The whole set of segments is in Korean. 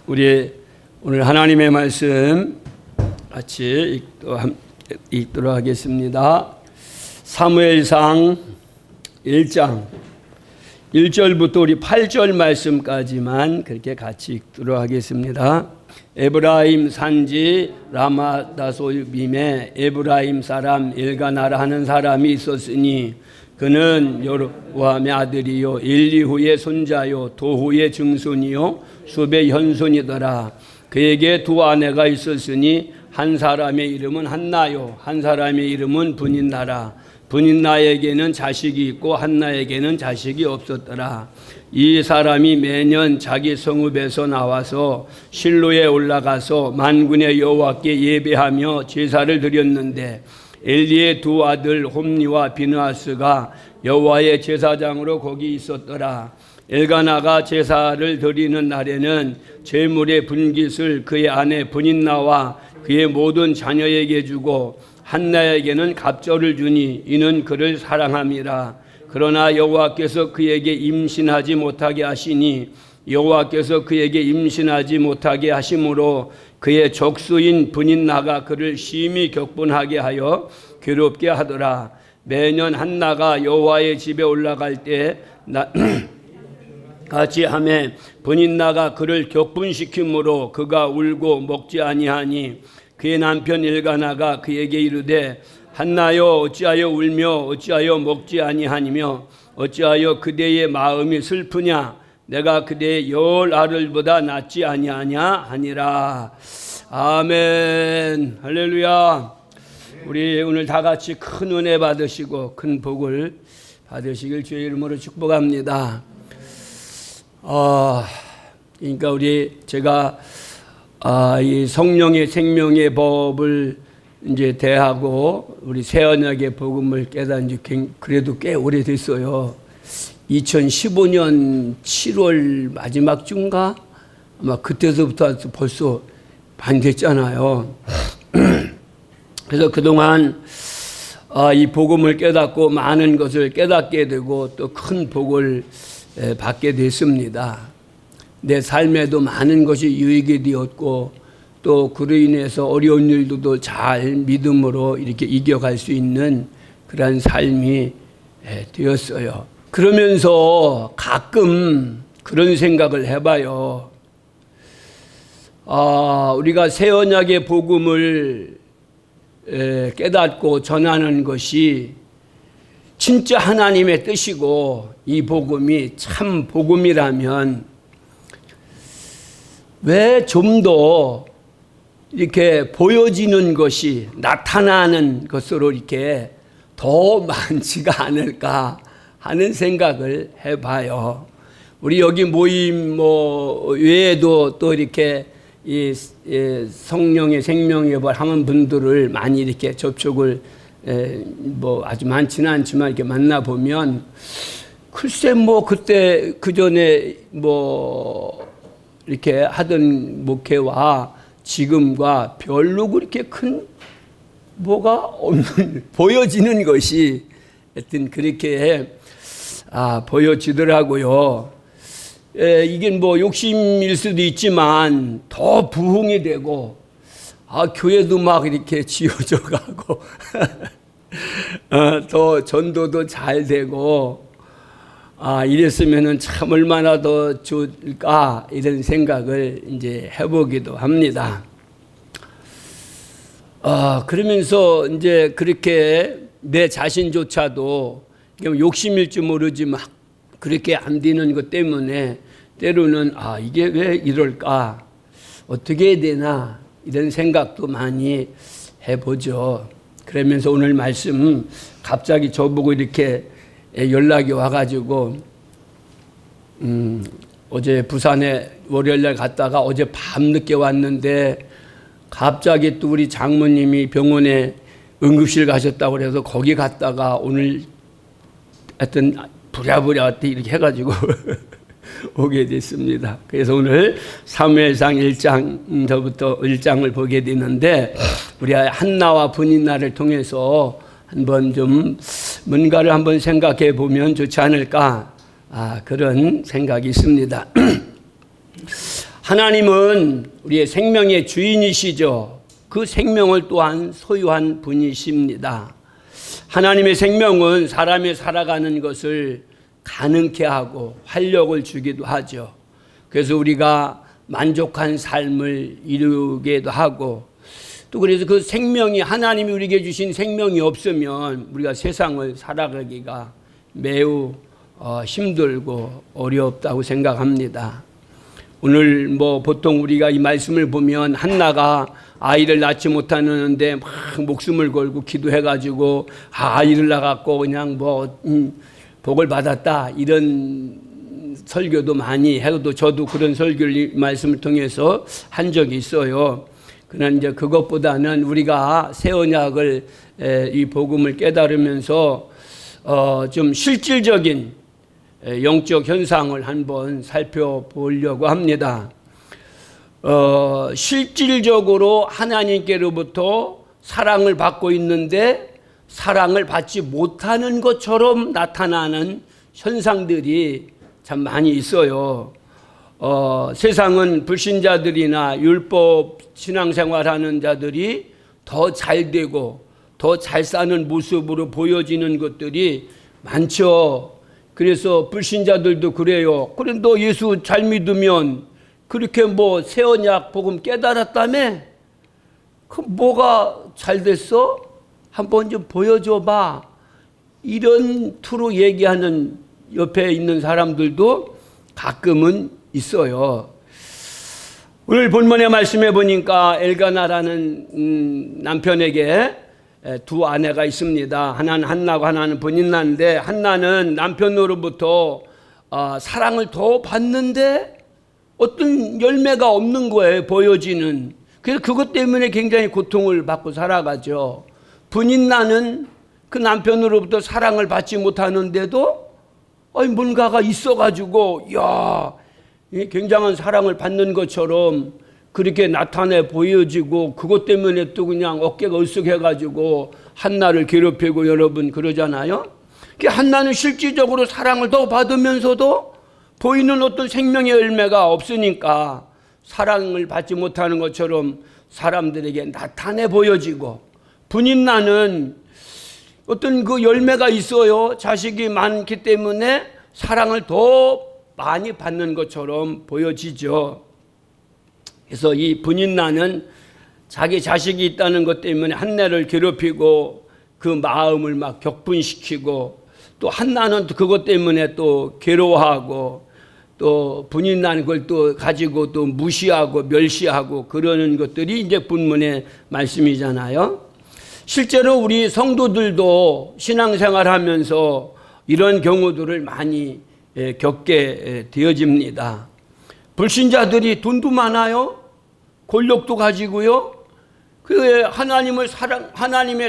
우리 오늘 하나님의 말씀 같이 읽도록 하겠습니다. 사무엘상 1장 1절부터 우리 8절 말씀까지만 그렇게 같이 읽도록 하겠습니다. 에브라임 산지 라마다소빔에 에브라임 사람 엘가나라 하는 사람이 있었으니 그는 여로보암의 아들이요 엘리후의 손자요 도후의 증손이요 수베 현손이더라. 그에게 두 아내가 있었으니 한 사람의 이름은 한나요 한 사람의 이름은 분인나라. 분인나에게는 자식이 있고 한나에게는 자식이 없었더라. 이 사람이 매년 자기 성읍에서 나와서 실로에 올라가서 만군의 여호와께 예배하며 제사를 드렸는데 엘리의 두 아들 홈니와 비느하스가 여호와의 제사장으로 거기 있었더라. 엘가나가 제사를 드리는 날에는 제물의 분깃을 그의 아내 분인나와 그의 모든 자녀에게 주고 한나에게는 갑절을 주니 이는 그를 사랑함이라. 그러나 여호와께서 그에게 임신하지 못하게 하시니 여호와께서 그에게 임신하지 못하게 하심으로 그의 족수인 분인나가 그를 심히 격분하게 하여 괴롭게 하더라. 매년 한나가 여호와의 집에 올라갈 때 같이 하며 분인나가 그를 격분시키므로 그가 울고 먹지 아니하니 그의 남편 엘가나가 그에게 이르되 한나여 어찌하여 울며 어찌하여 먹지 아니하니며 어찌하여 그대의 마음이 슬프냐 내가 그대의 10아들보다 낫지 아니하냐 하니라. 아멘. 할렐루야. 우리 오늘 다 같이 큰 은혜 받으시고 큰 복을 받으시길 주의 이름으로 축복합니다. 그러니까 제가 이 성령의 생명의 법을 이제 대하고 우리 새 언약의 복음을 깨달은 지 그래도 꽤 오래됐어요. 2015년 7월 마지막 주인가? 아마 그때서부터 벌써 많이 됐잖아요. 그래서 그동안 이 복음을 깨닫고 많은 것을 깨닫게 되고 또 큰 복을 받게 됐습니다. 내 삶에도 많은 것이 유익이 되었고 또 그로 인해서 어려운 일도 잘 믿음으로 이렇게 이겨갈 수 있는 그런 삶이 되었어요. 그러면서 가끔 그런 생각을 해봐요. 우리가 새 언약의 복음을 깨닫고 전하는 것이 진짜 하나님의 뜻이고 이 복음이 참 복음이라면 왜 좀 더 이렇게 보여지는 것이 나타나는 것으로 이렇게 더 많지가 않을까 하는 생각을 해봐요. 우리 여기 모임 외에도 또 이렇게 이 성령의 생명의 법 하는 분들을 많이 이렇게 접촉을 아주 많지는 않지만 이렇게 만나 보면 글쎄 그때 그 전에 이렇게 하던 목회와 지금과 별로 그렇게 큰 뭐가 없는 보여지는 것이 하여튼 그렇게 보여지더라고요. 이게 욕심일 수도 있지만 더 부흥이 되고 교회도 막 이렇게 지어져 가고 더 전도도 잘 되고 이랬으면은 참 얼마나 더 좋을까 이런 생각을 이제 해보기도 합니다. 그러면서 이제 그렇게 내 자신조차도 욕심일지 모르지 막 그렇게 안 되는 것 때문에 때로는 이게 왜 이럴까 어떻게 해야 되나 이런 생각도 많이 해보죠. 그러면서 오늘 말씀 갑자기 저보고 이렇게 연락이 와가지고 어제 부산에 월요일날 갔다가 어제 밤늦게 왔는데 갑자기 또 우리 장모님이 병원에 응급실 가셨다고 그래서 거기 갔다가 오늘 하여튼 부랴부랴 이렇게 해가지고 오게 됐습니다. 그래서 오늘 사무엘상 1장부터 1장을 보게 되는데 우리 한나와 분인나를 통해서 한번 좀 뭔가를 한번 생각해 보면 좋지 않을까 그런 생각이 있습니다. 하나님은 우리의 생명의 주인이시죠. 그 생명을 또한 소유한 분이십니다. 하나님의 생명은 사람이 살아가는 것을 가능케 하고 활력을 주기도 하죠. 그래서 우리가 만족한 삶을 이루기도 하고, 또 그래서 그 생명이, 하나님이 우리에게 주신 생명이 없으면 우리가 세상을 살아가기가 매우 힘들고 어렵다고 생각합니다. 오늘 보통 우리가 이 말씀을 보면 한나가 아이를 낳지 못하는데 막 목숨을 걸고 기도해가지고 아이를 낳았고 그냥 복을 받았다, 이런 설교도 많이 해도 저도 그런 설교를 말씀을 통해서 한 적이 있어요. 그러나 이제 그것보다는 우리가 새 언약을 이 복음을 깨달으면서 좀 실질적인 영적 현상을 한번 살펴보려고 합니다. 실질적으로 하나님께로부터 사랑을 받고 있는데 사랑을 받지 못하는 것처럼 나타나는 현상들이 참 많이 있어요. 세상은 불신자들이나 율법 신앙생활하는 자들이 더 잘되고 더 잘 사는 모습으로 보여지는 것들이 많죠. 그래서 불신자들도 그래요. 그런데 예수 잘 믿으면 그렇게 새 언약 복음 깨달았다며? 그 뭐가 잘 됐어? 한번 좀 보여줘봐. 이런 투로 얘기하는 옆에 있는 사람들도 가끔은 있어요. 오늘 본문의 말씀해 보니까 엘가나라는 남편에게 두 아내가 있습니다. 하나는 한나고 하나는 브닌나인데, 한나는 남편으로부터 사랑을 더 받는데 어떤 열매가 없는 거예요, 보여지는. 그래서 그것 때문에 굉장히 고통을 받고 살아가죠. 브닌나는 그 남편으로부터 사랑을 받지 못하는데도 뭔가가 있어가지고 굉장한 사랑을 받는 것처럼 그렇게 나타내 보여지고, 그것 때문에 또 그냥 어깨가 으쓱해가지고 한나를 괴롭히고 여러분 그러잖아요. 한나는 실질적으로 사랑을 더 받으면서도 보이는 어떤 생명의 열매가 없으니까 사랑을 받지 못하는 것처럼 사람들에게 나타내 보여지고, 브닌나는 어떤 그 열매가 있어요. 자식이 많기 때문에 사랑을 더 많이 받는 것처럼 보여지죠. 그래서 이 브닌나는 자기 자식이 있다는 것 때문에 한나를 괴롭히고 그 마음을 막 격분시키고, 또 한나는 그것 때문에 또 괴로워하고, 또 브닌나는 그걸 또 가지고 또 무시하고 멸시하고 그러는 것들이 이제 본문의 말씀이잖아요. 실제로 우리 성도들도 신앙생활하면서 이런 경우들을 많이 겪게 되어집니다. 불신자들이 돈도 많아요. 권력도 가지고요. 그 하나님의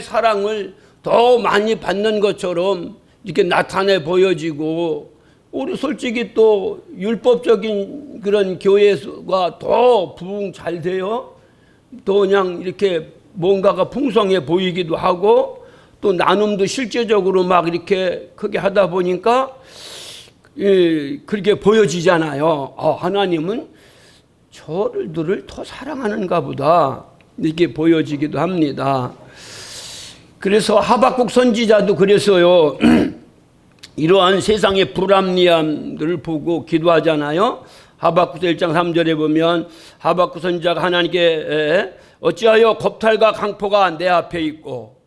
사랑을 더 많이 받는 것처럼 이렇게 나타내 보여지고, 우리 솔직히 또 율법적인 그런 교회가 더 부흥 잘 돼요. 또 그냥 이렇게 뭔가가 풍성해 보이기도 하고, 또 나눔도 실제적으로 막 이렇게 크게 하다 보니까 그렇게 보여지잖아요. 하나님은 저들을 더 사랑하는가 보다, 이렇게 보여지기도 합니다. 그래서 하박국 선지자도 그랬어요. 이러한 세상의 불합리함들을 보고 기도하잖아요. 하박국 1장 3절에 보면 하박국 선지자가 하나님께 어찌하여 겁탈과 강포가 내 앞에 있고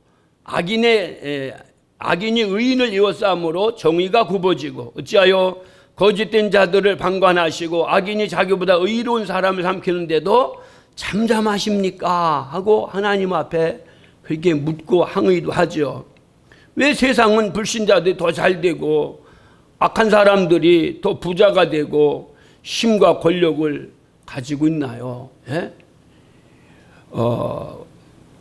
악인이 의인을 에워싸므로 정의가 굽어지고, 어찌하여 거짓된 자들을 방관하시고 악인이 자기보다 의로운 사람을 삼키는데도 잠잠하십니까? 하고 하나님 앞에 그렇게 묻고 항의도 하죠. 왜 세상은 불신자들이 더 잘되고 악한 사람들이 더 부자가 되고 힘과 권력을 가지고 있나요? 예?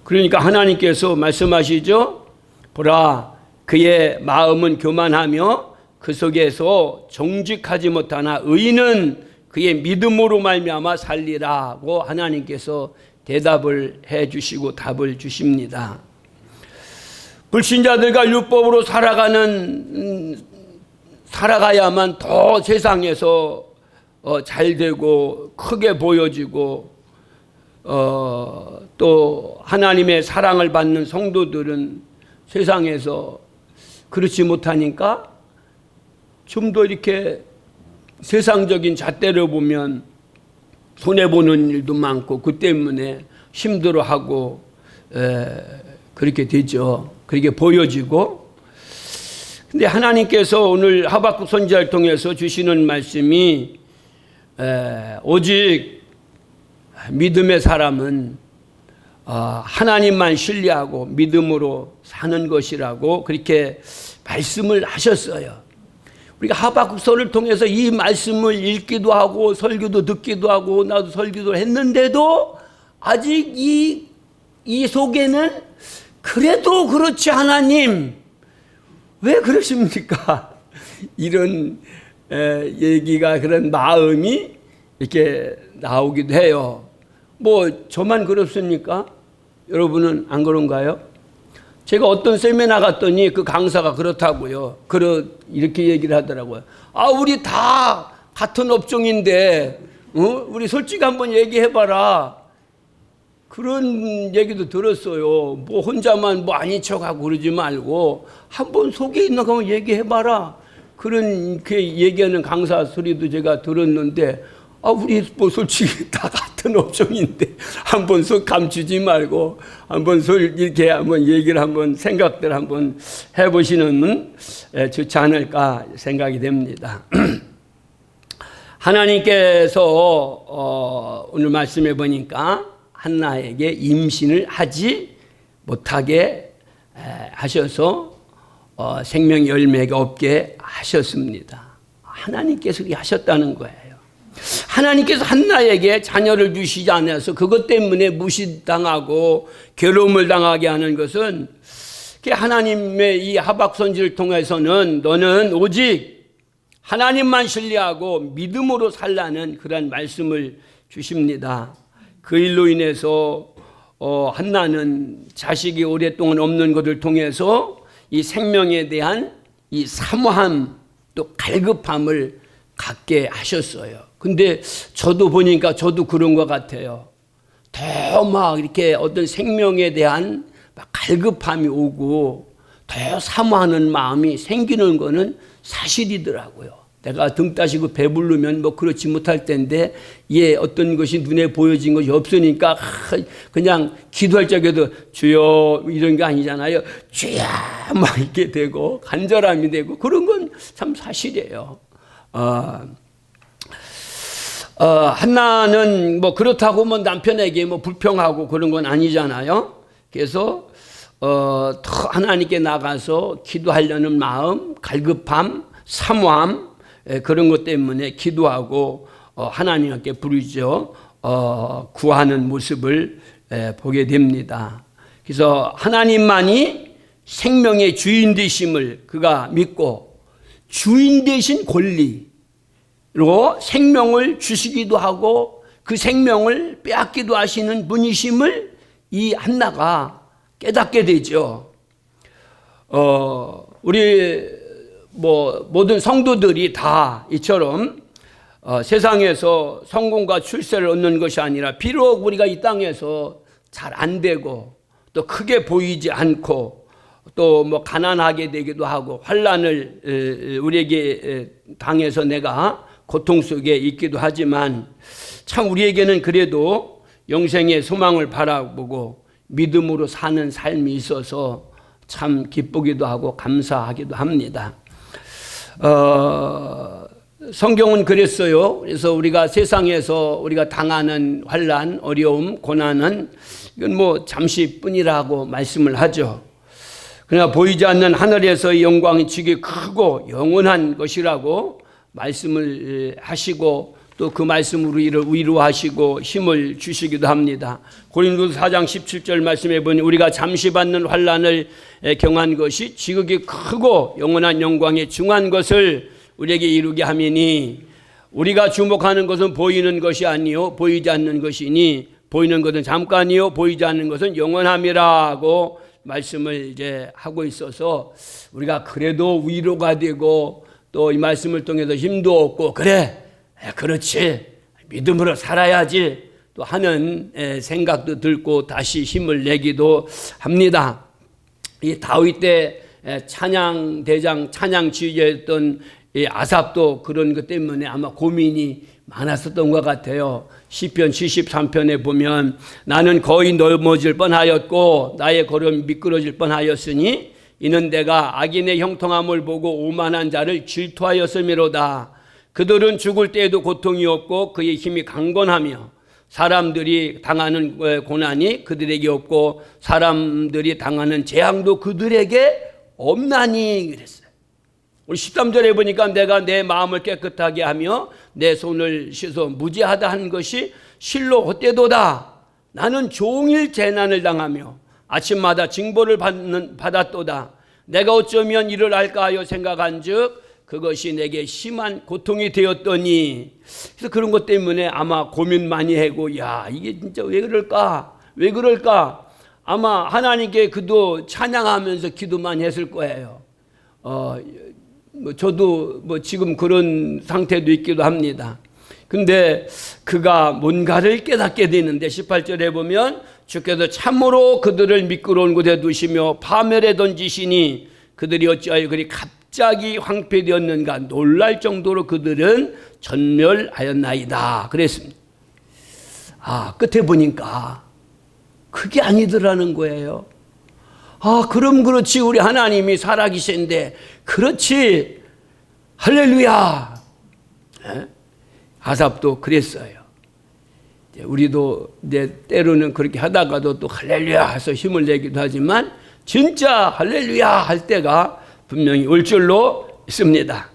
그러니까 하나님께서 말씀하시죠. 보라, 그의 마음은 교만하며 그 속에서 정직하지 못하나 의인은 그의 믿음으로 말미암아 살리라고 하나님께서 대답을 해 주시고 답을 주십니다. 불신자들과 율법으로 살아가야만 더 세상에서 잘 되고 크게 보여지고 또 하나님의 사랑을 받는 성도들은 세상에서 그렇지 못하니까 좀 더 이렇게 세상적인 잣대를 보면 손해보는 일도 많고 그 때문에 힘들어하고 그렇게 되죠. 그렇게 보여지고. 근데 하나님께서 오늘 하박국 선지자를 통해서 주시는 말씀이 오직 믿음의 사람은 하나님만 신뢰하고 믿음으로 사는 것이라고 그렇게 말씀을 하셨어요. 우리가 하박국서를 통해서 이 말씀을 읽기도 하고 설교도 듣기도 하고 나도 설교도 했는데도 아직 이 속에는 그래도 그렇지 하나님 왜 그러십니까? 이런 얘기가 그런 마음이 이렇게 나오기도 해요. 뭐 저만 그렇습니까? 여러분은 안 그런가요? 제가 어떤 세미나 갔더니 그 강사가 그렇다고요. 이렇게 얘기를 하더라고요. 우리 다 같은 업종인데, 우리 솔직히 한번 얘기해봐라. 그런 얘기도 들었어요. 뭐 혼자만 뭐 아닌 척하고 그러지 말고 한번 속에 있는 거 한번 얘기해봐라. 그렇게 얘기하는 강사 소리도 제가 들었는데, 우리 뭐 솔직히 다 같은 업종인데 한번 속 감추지 말고 한번 이렇게 한번 얘기를 한번 생각들 한번 해보시는 좋지 않을까 생각이 됩니다. 하나님께서 오늘 말씀해 보니까 한나에게 임신을 하지 못하게 하셔서 생명 열매가 없게 하셨습니다. 하나님께서 그렇게 하셨다는 거예요. 하나님께서 한나에게 자녀를 주시지 않아서 그것 때문에 무시당하고 괴로움을 당하게 하는 것은 하나님의 이 하박국 선지를 통해서는 너는 오직 하나님만 신뢰하고 믿음으로 살라는 그런 말씀을 주십니다. 그 일로 인해서 한나는 자식이 오랫동안 없는 것을 통해서 이 생명에 대한 이 사모함 또 갈급함을 갖게 하셨어요. 근데 저도 보니까 저도 그런 것 같아요. 더 막 이렇게 어떤 생명에 대한 막 갈급함이 오고 더 사모하는 마음이 생기는 거는 사실이더라고요. 내가 등 따시고 배부르면 뭐 그렇지 못할 텐데 어떤 것이 눈에 보여진 것이 없으니까 그냥 기도할 적에도 주여 이런 게 아니잖아요. 주여 막 이렇게 되고 간절함이 되고 그런 건 참 사실이에요. 한나는 뭐 그렇다고 뭐 남편에게 뭐 불평하고 그런 건 아니잖아요. 그래서 더 하나님께 나가서 기도하려는 마음, 갈급함, 사모함 그런 것 때문에 기도하고 하나님께 부르죠. 구하는 모습을 보게 됩니다. 그래서 하나님만이 생명의 주인 되심을 그가 믿고 주인 되신 권리로 생명을 주시기도 하고 그 생명을 빼앗기도 하시는 분이심을 이 한나가 깨닫게 되죠. 우리 뭐 모든 성도들이 다 이처럼 세상에서 성공과 출세를 얻는 것이 아니라 비록 우리가 이 땅에서 잘 안 되고 또 크게 보이지 않고 또 뭐 가난하게 되기도 하고 환난을 우리에게 당해서 내가 고통 속에 있기도 하지만 참 우리에게는 그래도 영생의 소망을 바라보고 믿음으로 사는 삶이 있어서 참 기쁘기도 하고 감사하기도 합니다. 성경은 그랬어요. 그래서 우리가 세상에서 우리가 당하는 환난, 어려움, 고난은 이건 뭐 잠시뿐이라고 말씀을 하죠. 그러나 보이지 않는 하늘에서의 영광이 지극히 크고 영원한 것이라고 말씀을 하시고 또 그 말씀으로 이를 위로하시고 힘을 주시기도 합니다. 고린도서 4장 17절 말씀해 보니 우리가 잠시 받는 환난을 경한 것이 지극히 크고 영원한 영광에 중한 것을 우리에게 이루게 하미니 우리가 주목하는 것은 보이는 것이 아니요 보이지 않는 것이니 보이는 것은 잠깐이요 보이지 않는 것은 영원함이라고 말씀을 이제 하고 있어서 우리가 그래도 위로가 되고 또 이 말씀을 통해서 힘도 얻고 그래 그렇지, 믿음으로 살아야지 또 하는 생각도 들고 다시 힘을 내기도 합니다. 이 다윗 때 찬양 대장, 찬양 지휘자였던 이 아삽도 그런 것 때문에 아마 고민이 많았었던 것 같아요. 시편 73편에 보면 나는 거의 넘어질 뻔하였고 나의 걸음이 미끄러질 뻔하였으니 이는 내가 악인의 형통함을 보고 오만한 자를 질투하였음이로다. 그들은 죽을 때에도 고통이 없고 그의 힘이 강건하며 사람들이 당하는 고난이 그들에게 없고 사람들이 당하는 재앙도 그들에게 없나니 그랬어요. 우리 13절에 보니까 내가 내 마음을 깨끗하게 하며 내 손을 씻어 무죄하다 한 것이 실로 헛되도다. 나는 종일 재난을 당하며 아침마다 징벌을 받았도다. 내가 어쩌면 이를 알까 하여 생각한 즉 그것이 내게 심한 고통이 되었더니. 그래서 그런 것 때문에 아마 고민 많이 하고 야 이게 진짜 왜 그럴까 아마 하나님께 그도 찬양하면서 기도 많이 했을 거예요. 저도 지금 그런 상태도 있기도 합니다. 근데 그가 뭔가를 깨닫게 되는데 18절에 보면 주께서 참으로 그들을 미끄러운 곳에 두시며 파멸에 던지시니 그들이 어찌하여 그리 갑자기 황폐되었는가 놀랄 정도로 그들은 전멸하였나이다 그랬습니다. 끝에 보니까 그게 아니더라는 거예요. 그럼 그렇지, 우리 하나님이 살아계신데 그렇지, 할렐루야. 아삽도 그랬어요. 우리도 때로는 그렇게 하다가도 또 할렐루야 해서 힘을 내기도 하지만 진짜 할렐루야 할 때가 분명히 올 줄로 있습니다.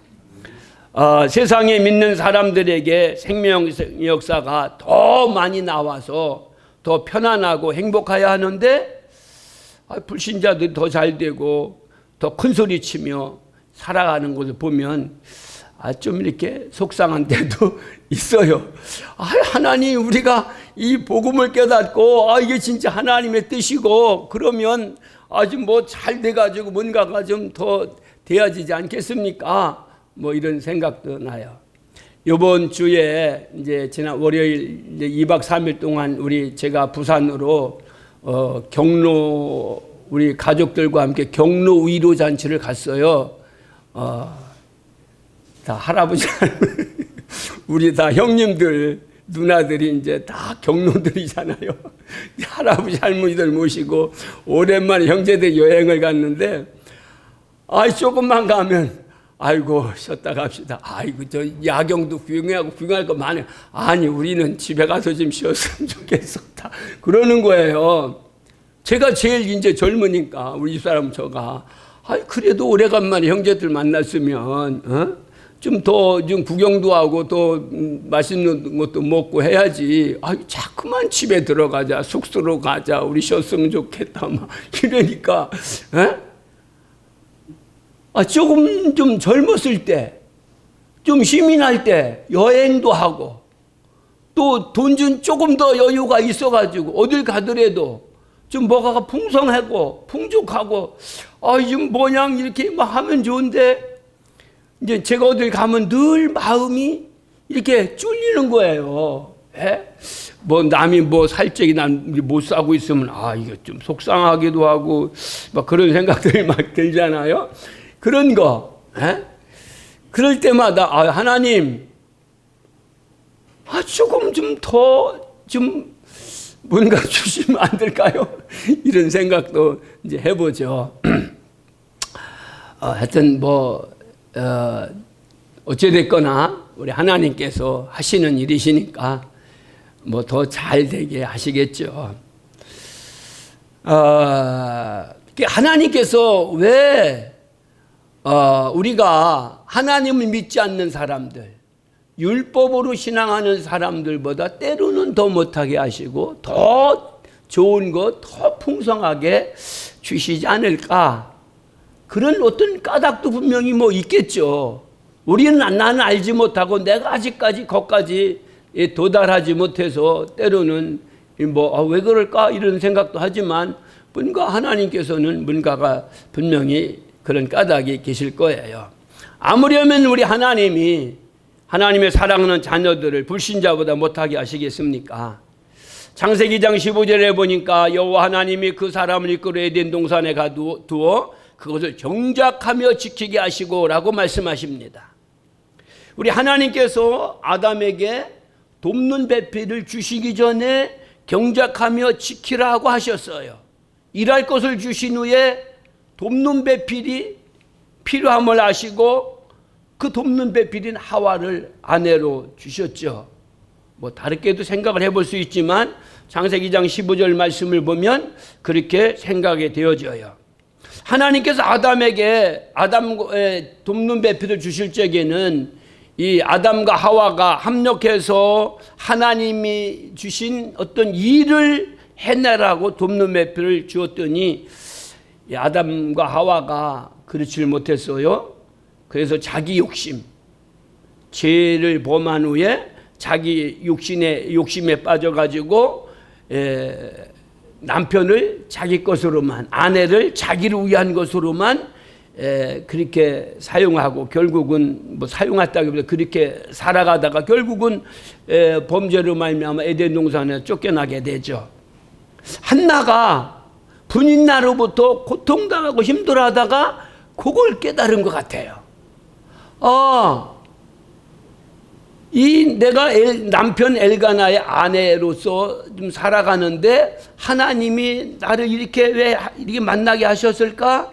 세상에 믿는 사람들에게 생명의 역사가 더 많이 나와서 더 편안하고 행복해야 하는데 불신자들이 더 잘 되고 더 큰 소리 치며 살아가는 것을 보면 좀 이렇게 속상한 때도 있어요. 하나님, 우리가 이 복음을 깨닫고 이게 진짜 하나님의 뜻이고 그러면 아주 잘 돼가지고 뭔가가 좀 더 되어지지 않겠습니까? 이런 생각도 나요. 이번 주에 이제 지난 월요일 2박 3일 동안 제가 부산으로 경로 우리 가족들과 함께 경로 위로 잔치를 갔어요. 다 할아버지 우리 다 형님들 누나들이 이제 다 경로들이잖아요. 할아버지 할머니들 모시고 오랜만에 형제들 여행을 갔는데 조금만 가면 아이고 쉬었다 갑시다. 저 야경도 구경할 거 많아요. 아니 우리는 집에 가서 좀 쉬었으면 좋겠었다 그러는 거예요. 제가 제일 이제 젊으니까 우리 집사람 저가 그래도 오래간만에 형제들 만났으면 좀 더 좀 구경도 하고 또 맛있는 것도 먹고 해야지. 자꾸만 집에 들어가자, 숙소로 가자, 우리 쉬었으면 좋겠다 막 이러니까 조금 좀 젊었을 때, 좀 힘이 날 때 여행도 하고 또 돈 좀 조금 더 여유가 있어가지고 어딜 가더라도 좀 뭐가 풍성하고 풍족하고 좀 뭐냥 이렇게 하면 좋은데 이제 제가 어딜 가면 늘 마음이 이렇게 쫄리는 거예요. 남이 살찌기 난 못 사고 있으면 이게 좀 속상하기도 하고 막 그런 생각들이 막 들잖아요. 그런 거. 그럴 때마다 하나님 조금 좀 더 좀 뭔가 주시면 안 될까요? 이런 생각도 이제 해보죠. 하여튼 어찌됐거나 우리 하나님께서 하시는 일이시니까 더 잘 되게 하시겠죠. 하나님께서 왜 우리가 하나님을 믿지 않는 사람들, 율법으로 신앙하는 사람들보다 때로는 더 못하게 하시고 더 좋은 것, 더 풍성하게 주시지 않을까? 그런 어떤 까닭도 분명히 있겠죠. 우리는 나는 알지 못하고 내가 아직까지 거기까지 도달하지 못해서 때로는 왜 그럴까 이런 생각도 하지만 뭔가 하나님께서는 뭔가가 분명히 그런 까닭이 계실 거예요. 아무려면 우리 하나님이 하나님의 사랑하는 자녀들을 불신자보다 못하게 하시겠습니까? 창세기 2장 15절에 보니까 여호와 하나님이 그 사람을 이끌어 에덴 동산에 가두어 그것을 경작하며 지키게 하시고 라고 말씀하십니다. 우리 하나님께서 아담에게 돕는 배필을 주시기 전에 경작하며 지키라고 하셨어요. 일할 것을 주신 후에 돕는 배필이 필요함을 아시고 그 돕는 배필인 하와를 아내로 주셨죠. 뭐 다르게도 생각을 해볼 수 있지만 창세기 2장 15절 말씀을 보면 그렇게 생각이 되어져요. 하나님께서 아담에게 아담의 돕는 배필을 주실 적에는 이 아담과 하와가 합력해서 하나님이 주신 어떤 일을 해내라고 돕는 배필을 주었더니 이 아담과 하와가 그렇지 못했어요. 그래서 자기 욕심, 죄를 범한 후에 자기 욕심에 빠져가지고 남편을 자기 것으로만, 아내를 자기를 위한 것으로만 그렇게 사용하고 결국은 뭐 사용했다기보다 그렇게 살아가다가 결국은 범죄로 말미암아 에덴 동산에 쫓겨나게 되죠. 한나가 분인나로부터 고통당하고 힘들어하다가 그걸 깨달은 것 같아요. 이 내가 남편 엘가나의 아내로서 좀 살아가는데 하나님이 나를 이렇게 왜 이렇게 만나게 하셨을까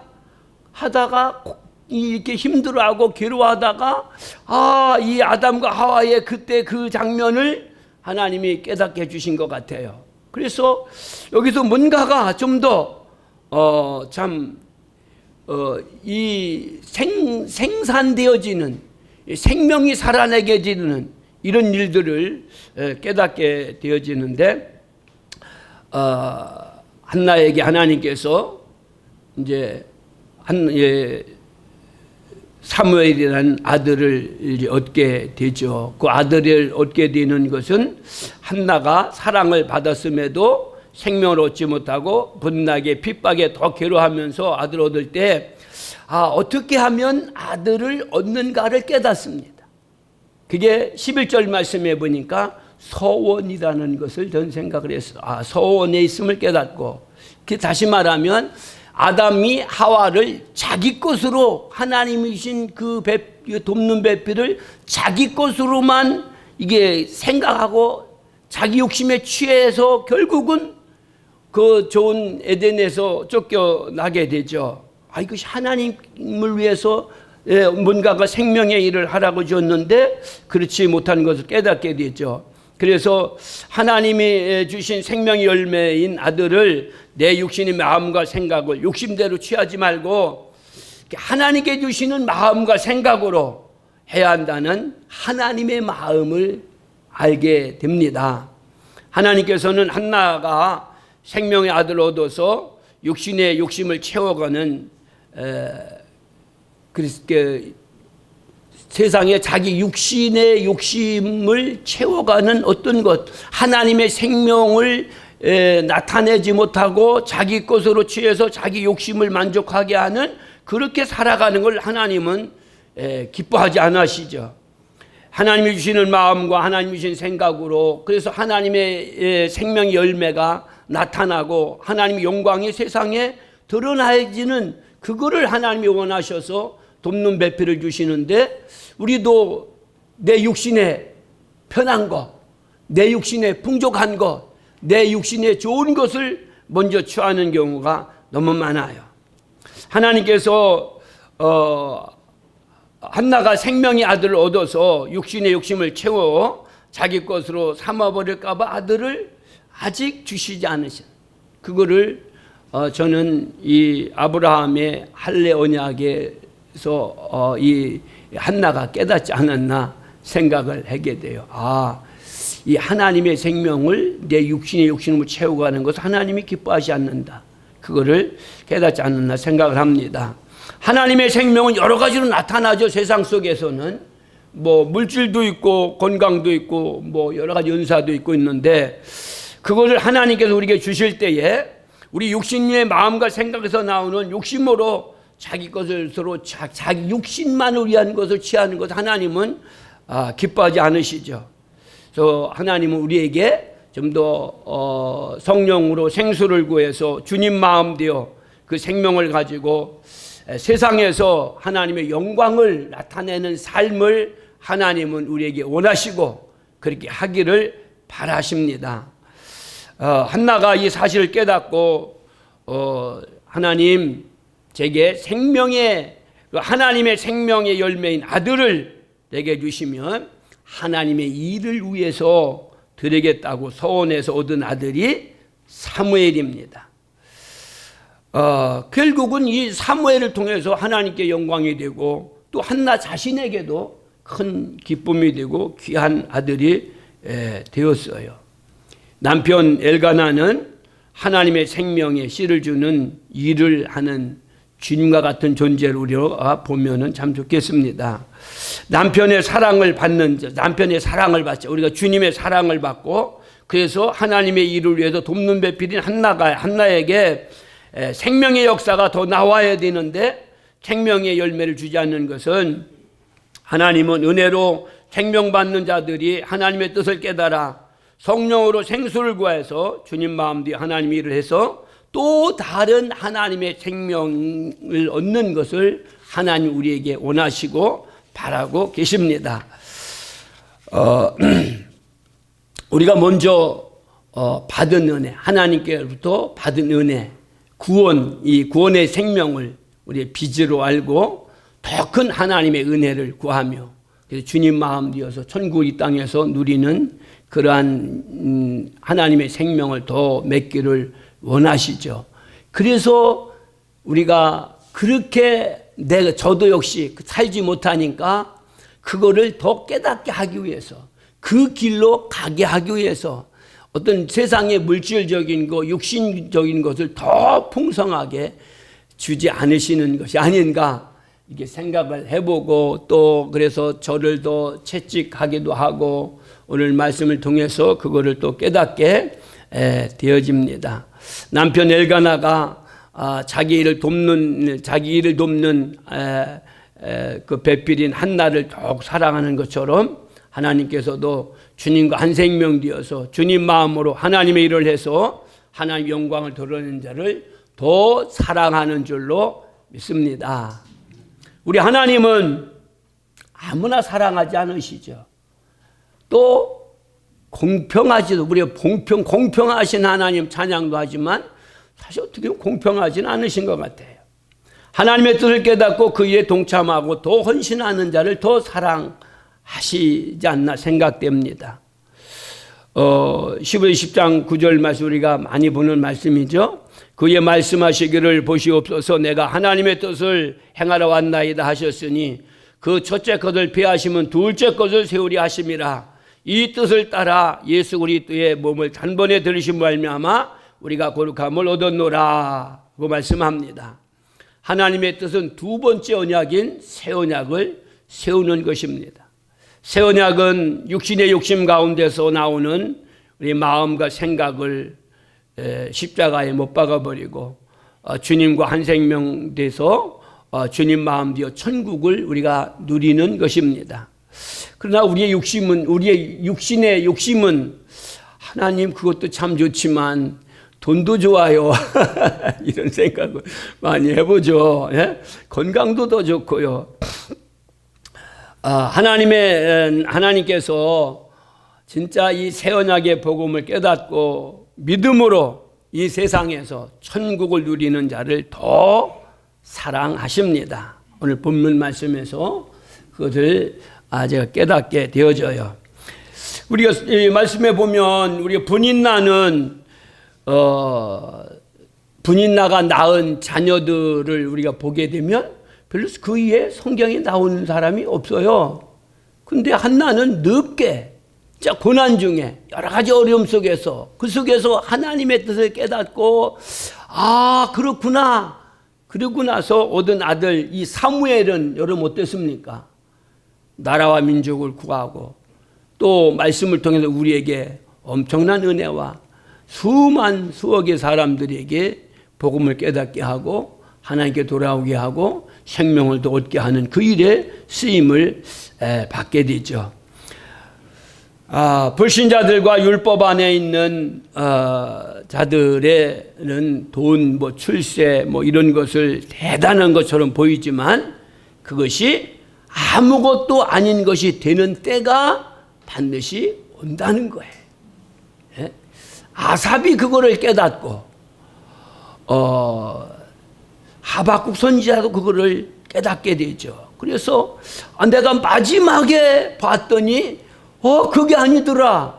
하다가 이렇게 힘들어하고 괴로워하다가 이 아담과 하와의 그때 그 장면을 하나님이 깨닫게 해주신 것 같아요. 그래서 여기서 뭔가가 좀 더 이 생산되어지는 생명이 살아나게 되는 이런 일들을 깨닫게 되어지는데 한나에게 하나님께서 이제 사무엘이라는 아들을 이제 얻게 되죠. 그 아들을 얻게 되는 것은 한나가 사랑을 받았음에도 생명을 얻지 못하고 분나게 핍박에 더 괴로워하면서 아들 얻을 때 어떻게 하면 아들을 얻는가를 깨닫습니다. 그게 11절 말씀에 보니까 서원이라는 것을 전 생각을 했어요. 서원에 있음을 깨닫고, 다시 말하면 아담이 하와를 자기 것으로 하나님이 주신 그 돕는 배필을 자기 것으로만 이게 생각하고 자기 욕심에 취해서 결국은 그 좋은 에덴에서 쫓겨나게 되죠. 이것이 하나님을 위해서 뭔가가 생명의 일을 하라고 줬는데 그렇지 못한 것을 깨닫게 되죠. 그래서 하나님이 주신 생명의 열매인 아들을 내 육신의 마음과 생각을 욕심대로 취하지 말고 하나님께 주시는 마음과 생각으로 해야 한다는 하나님의 마음을 알게 됩니다. 하나님께서는 한나가 생명의 아들을 얻어서 육신의 욕심을 채워가는 세상에 자기 육신의 욕심을 채워가는 어떤 것, 하나님의 생명을 나타내지 못하고 자기 것으로 취해서 자기 욕심을 만족하게 하는 그렇게 살아가는 걸 하나님은 기뻐하지 않으시죠. 하나님이 주시는 마음과 하나님이 주신 생각으로, 그래서 하나님의 생명의 열매가 나타나고 하나님의 영광이 세상에 드러나지는 그거를 하나님이 원하셔서 돕는 배필을 주시는데, 우리도 내 육신에 편한 것, 내 육신에 풍족한 것, 내 육신에 좋은 것을 먼저 취하는 경우가 너무 많아요. 하나님께서 한나가 생명의 아들을 얻어서 육신의 욕심을 채워 자기 것으로 삼아버릴까 봐 아들을 아직 주시지 않으신, 그거를 저는 이 아브라함의 할례 언약에서 이 한나가 깨닫지 않았나 생각을 하게 돼요. 이 하나님의 생명을 내 육신의 욕심을 채워가는 것을 하나님이 기뻐하지 않는다, 그거를 깨닫지 않았나 생각을 합니다. 하나님의 생명은 여러 가지로 나타나죠. 세상 속에서는 뭐 물질도 있고 건강도 있고 뭐 여러 가지 은사도 있고 있는데, 그것을 하나님께서 우리에게 주실 때에 우리 육신의 마음과 생각에서 나오는 욕심으로 자기 것을 서로 자기 육신만을 위한 것을 취하는 것, 하나님은 기뻐하지 않으시죠. 그래서 하나님은 우리에게 좀 더 성령으로 생수를 구해서 주님 마음 되어 그 생명을 가지고 세상에서 하나님의 영광을 나타내는 삶을 하나님은 우리에게 원하시고 그렇게 하기를 바라십니다. 한나가 이 사실을 깨닫고 하나님 제게 하나님의 생명의 열매인 아들을 내게 주시면 하나님의 일을 위해서 드리겠다고 서원해서 얻은 아들이 사무엘입니다. 결국은 이 사무엘을 통해서 하나님께 영광이 되고 또 한나 자신에게도 큰 기쁨이 되고 귀한 아들이 되었어요. 남편 엘가나는 하나님의 생명에 씨를 주는 일을 하는 주님과 같은 존재로 우리가 보면은 참 좋겠습니다. 남편의 사랑을 받죠. 우리가 주님의 사랑을 받고 그래서 하나님의 일을 위해서 돕는 배필인 한나에게 생명의 역사가 더 나와야 되는데 생명의 열매를 주지 않는 것은 하나님은 은혜로 생명받는 자들이 하나님의 뜻을 깨달아 성령으로 생수를 구해서 주님 마음 뒤에 하나님 일을 해서 또 다른 하나님의 생명을 얻는 것을 하나님 우리에게 원하시고 바라고 계십니다. 우리가 먼저 받은 은혜, 하나님께로부터 받은 은혜, 이 구원의 생명을 우리의 빚으로 알고 더 큰 하나님의 은혜를 구하며 그래서 주님 마음 뒤어서 천국 이 땅에서 누리는 그러한 하나님의 생명을 더 맺기를 원하시죠. 그래서 우리가 그렇게 저도 역시 살지 못하니까 그거를 더 깨닫게 하기 위해서 그 길로 가게 하기 위해서 어떤 세상의 물질적인 것, 육신적인 것을 더 풍성하게 주지 않으시는 것이 아닌가 이게 생각을 해보고 또 그래서 저를 더 채찍하기도 하고 오늘 말씀을 통해서 그거를 또 깨닫게 되어집니다. 남편 엘가나가 자기 일을 돕는 그 배필인 한나를 더욱 사랑하는 것처럼 하나님께서도 주님과 한 생명 되어서 주님 마음으로 하나님의 일을 해서 하나님 영광을 드러내는 자를 더 사랑하는 줄로 믿습니다. 우리 하나님은 아무나 사랑하지 않으시죠. 또 공평하지도 우리가 공평하신 하나님 찬양도 하지만 사실 어떻게 보면 공평하지는 않으신 것 같아요. 하나님의 뜻을 깨닫고 그 일에 동참하고 더 헌신하는 자를 더 사랑하시지 않나 생각됩니다. 10장 9절 말씀 우리가 많이 보는 말씀이죠. 그의 말씀하시기를 보시옵소서 내가 하나님의 뜻을 행하러 왔나이다 하셨으니 그 첫째 것을 피하시면 둘째 것을 세우리 하심이라. 이 뜻을 따라 예수 그리스도의 몸을 단번에 들으신 말미암아 우리가 거룩함을 얻었노라 고 말씀합니다. 하나님의 뜻은 두 번째 언약인 새 언약을 세우는 것입니다. 새 언약은 육신의 욕심 가운데서 나오는 우리 마음과 생각을 십자가에 못 박아버리고 주님과 한 생명 돼서 주님 마음 되어 천국을 우리가 누리는 것입니다. 그러나 우리의 육신의 욕심은 하나님 그것도 참 좋지만 돈도 좋아요. 이런 생각을 많이 해보죠. 예? 건강도 더 좋고요. 하나님께서 진짜 이 새 언약의 복음을 깨닫고 믿음으로 이 세상에서 천국을 누리는 자를 더 사랑하십니다. 오늘 본문 말씀에서 그것을 제가 깨닫게 되어져요. 우리가 이 말씀에 보면 우리가 분인나가 낳은 자녀들을 우리가 보게 되면 별로 그 위에 성경에 나오는 사람이 없어요. 근데 한나는 늦게 진짜 고난 중에 여러 가지 어려움 속에서 그 속에서 하나님의 뜻을 깨닫고 그렇구나. 그러고 나서 얻은 아들 이 사무엘은 여러분 어땠습니까? 나라와 민족을 구하고 또 말씀을 통해서 우리에게 엄청난 은혜와 수억의 사람들에게 복음을 깨닫게 하고 하나님께 돌아오게 하고 생명을 더 얻게 하는 그 일에 쓰임을 받게 되죠. 불신자들과 율법 안에 있는 자들에는 돈, 뭐 출세, 뭐 이런 것을 대단한 것처럼 보이지만 그것이 아무것도 아닌 것이 되는 때가 반드시 온다는 거예요. 예? 아삽이 그거를 깨닫고 하박국 선지자도 그거를 깨닫게 되죠. 그래서 내가 마지막에 봤더니 그게 아니더라.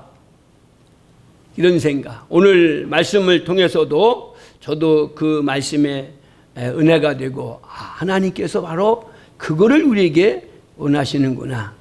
이런 생각. 오늘 말씀을 통해서도 저도 그 말씀에 은혜가 되고 하나님께서 바로 그거를 우리에게 원하시는구나.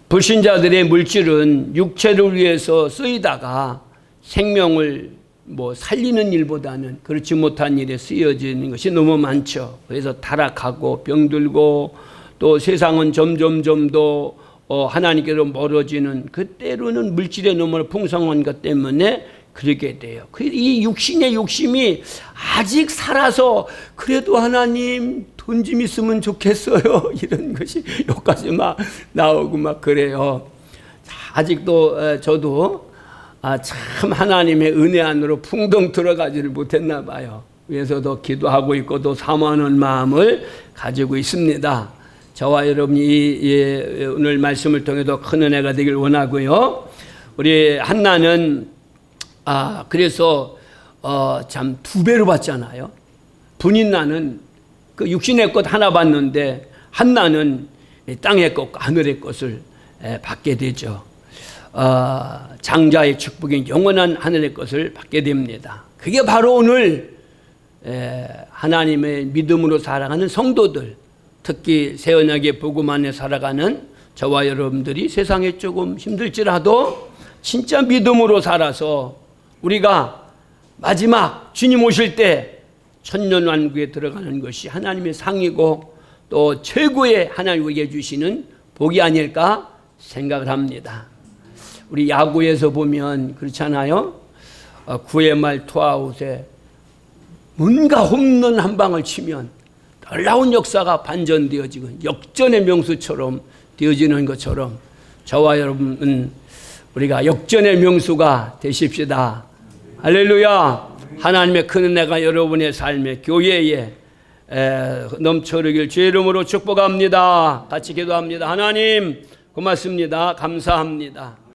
불신자들의 물질은 육체를 위해서 쓰이다가 생명을 뭐 살리는 일보다는 그렇지 못한 일에 쓰여지는 것이 너무 많죠. 그래서 타락하고 병들고 또 세상은 점점 더 하나님께로 멀어지는, 그때로는 물질에 너무 풍성한 것 때문에 그렇게 돼요. 이 육신의 욕심이 아직 살아서 그래도 하나님 돈 좀 있으면 좋겠어요. 이런 것이 여기까지 막 나오고 막 그래요. 아직도 저도 참 하나님의 은혜 안으로 풍덩 들어가지를 못했나 봐요. 그래서도 기도하고 있고 또 사모하는 마음을 가지고 있습니다. 저와 여러분이 오늘 말씀을 통해서 큰 은혜가 되길 원하고요. 우리 한나는 그래서 참 2배로 받잖아요. 분인나는 그 육신의 것 하나 받는데 한나는 땅의 것과 하늘의 것을 받게 되죠. 장자의 축복인 영원한 하늘의 것을 받게 됩니다. 그게 바로 오늘 하나님의 믿음으로 살아가는 성도들, 특히 새 언약의 복음 안에 살아가는 저와 여러분들이 세상에 조금 힘들지라도 진짜 믿음으로 살아서 우리가 마지막 주님 오실 때 천년왕국에 들어가는 것이 하나님의 상이고 또 최고의 하나님에게 주시는 복이 아닐까 생각을 합니다. 우리 야구에서 보면 그렇잖아요. 9회 말 투아웃에 뭔가 홈런 한 방을 치면 놀라운 역사가 반전되어지고 역전의 명수처럼 되어지는 것처럼 저와 여러분은 우리가 역전의 명수가 되십시다. 할렐루야. 하나님의 큰 은혜가 여러분의 삶에, 교회에 넘쳐르길 주의 이름으로 축복합니다. 같이 기도합니다. 하나님 고맙습니다. 감사합니다.